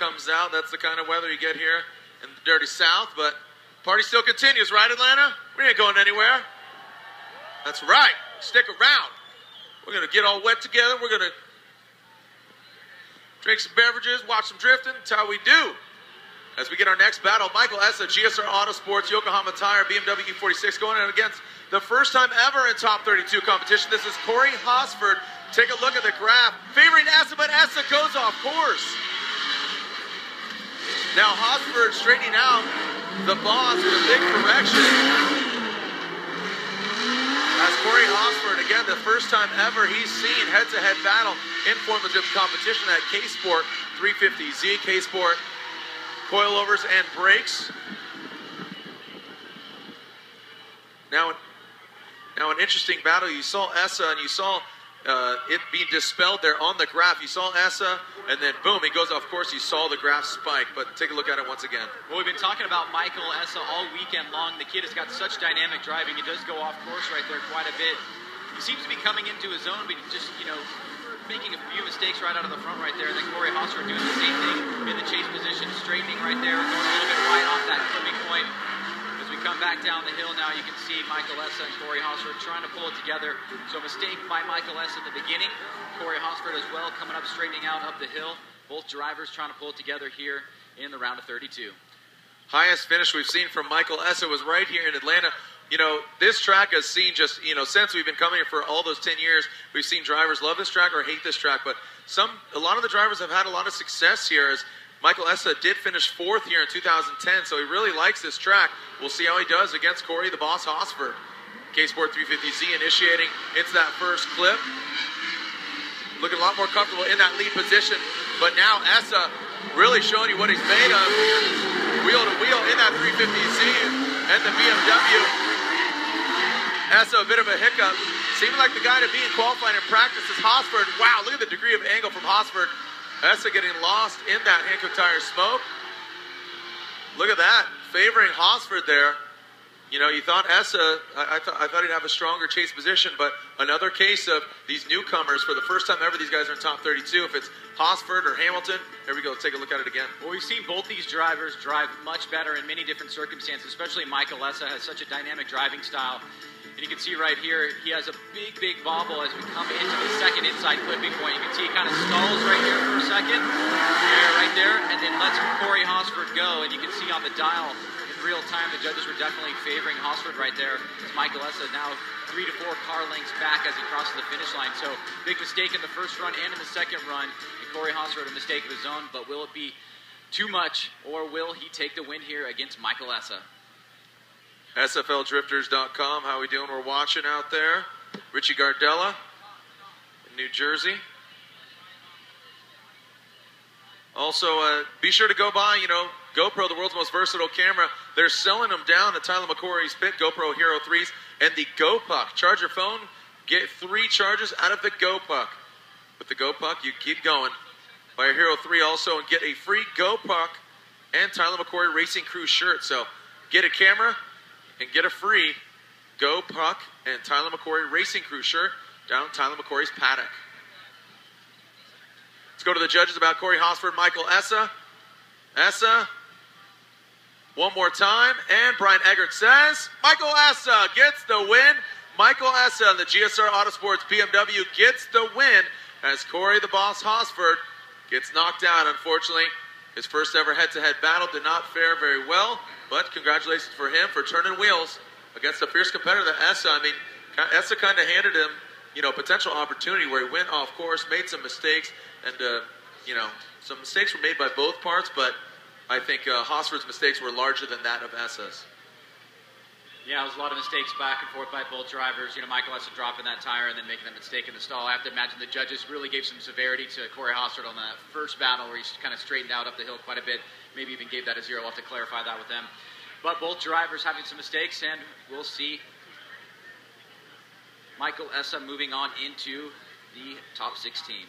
comes out. That's the kind of weather you get here in the dirty South, but party still continues, right, Atlanta? We ain't going anywhere. That's right. Stick around. We're going to get all wet together. We're going to drink some beverages, watch some drifting. That's how we do. As we get our next battle, Michael Essa, GSR Autosports, Yokohama Tire, BMW E46, going in against the first time ever in Top 32 competition. This is Corey Hosford. Take a look at the graph. Favoring Essa, but Essa goes off course. Now Hosford straightening out the boss with a big correction. As Corey Hosford, again, the first time ever he's seen head-to-head battle in Formula Drift competition at K-Sport 350Z, K-Sport coilovers and brakes. Now an interesting battle. You saw Essa and you saw it being dispelled there on the graph. You saw Essa, and then boom, he goes off course. You saw the graph spike, but take a look at it once again. Well, we've been talking about Michael Essa all weekend long. The kid has got such dynamic driving. He does go off course right there quite a bit. He seems to be coming into his own, but just, making a few mistakes right out of the front right there. And then Corey Hosford doing the same thing in the chase position, straightening right there, going a little bit wide off that clipping point. As we come back down the hill now, you can see Michael Essa and Corey Hosford trying to pull it together. So a mistake by Michael Essa in the beginning. Corey Hosford as well coming up, straightening out up the hill. Both drivers trying to pull it together here in the round of 32. Highest finish we've seen from Michael Essa was right here in Atlanta. This track has seen just, since we've been coming here for all those 10 years, we've seen drivers love this track or hate this track. But a lot of the drivers have had a lot of success here, as Michael Essa did finish 4th here in 2010, so he really likes this track. We'll see how he does against Corey the Boss Hosford. K-Sport 350Z initiating into that first clip. Looking a lot more comfortable in that lead position. But now Essa really showing you what he's made of. Wheel to wheel in that 350Z and the BMW. Essa, a bit of a hiccup. Seeming like the guy to be in qualifying and practice is Hosford. Wow, look at the degree of angle from Hosford. Essa getting lost in that Hankook Tire smoke. Look at that, favoring Hosford there. You thought Essa, I thought he'd have a stronger chase position, but another case of these newcomers. For the first time ever, these guys are in top 32. If it's Hosford or Hamilton, here we go, let's take a look at it again. Well, we've seen both these drivers drive much better in many different circumstances, especially Michael Essa has such a dynamic driving style. And you can see right here, he has a big bobble as we come into the second inside clipping point. You can see he kind of stalls right here for a second. Right there, and then lets Corey Hosford go. And you can see on the dial in real time, the judges were definitely favoring Hosford right there. As Michael Essa now 3 to 4 car lengths back as he crosses the finish line. So big mistake in the first run and in the second run. And Corey Hosford a mistake of his own, but will it be too much, or will he take the win here against Michael Essa? SFLDrifters.com, how we doing? We're watching out there. Richie Gardella in New Jersey. Also, be sure to go buy, GoPro, the world's most versatile camera. They're selling them down at Tyler McCory's pit, GoPro Hero 3s, and the GoPuck. Charge your phone, get 3 charges out of the GoPuck. With the GoPuck, you keep going. Buy a Hero 3 also and get a free GoPuck and Tyler McCory Racing Crew shirt. So get a camera and get a free GoPuck and Tyler McCory Racing Crew shirt down at Tyler McCory's paddock. Let's go to the judges about Corey Hosford, Michael Essa. Essa, one more time, and Brian Eggert says, Michael Essa gets the win. Michael Essa, the GSR Autosports BMW, gets the win as Corey the Boss Hosford gets knocked out, unfortunately. His first ever head-to-head battle did not fare very well, but congratulations for him for turning wheels against a fierce competitor, Essa. Essa kind of handed him, potential opportunity where he went off course, made some mistakes, and, some mistakes were made by both parts, but I think Hosford's mistakes were larger than that of Essa's. Yeah, it was a lot of mistakes back and forth by both drivers. Michael Essa dropping that tire and then making that mistake in the stall. I have to imagine the judges really gave some severity to Corey Hosford on that first battle where he kind of straightened out up the hill quite a bit. Maybe even gave that a 0. We'll have to clarify that with them. But both drivers having some mistakes, and we'll see Michael Essa moving on into the top 16.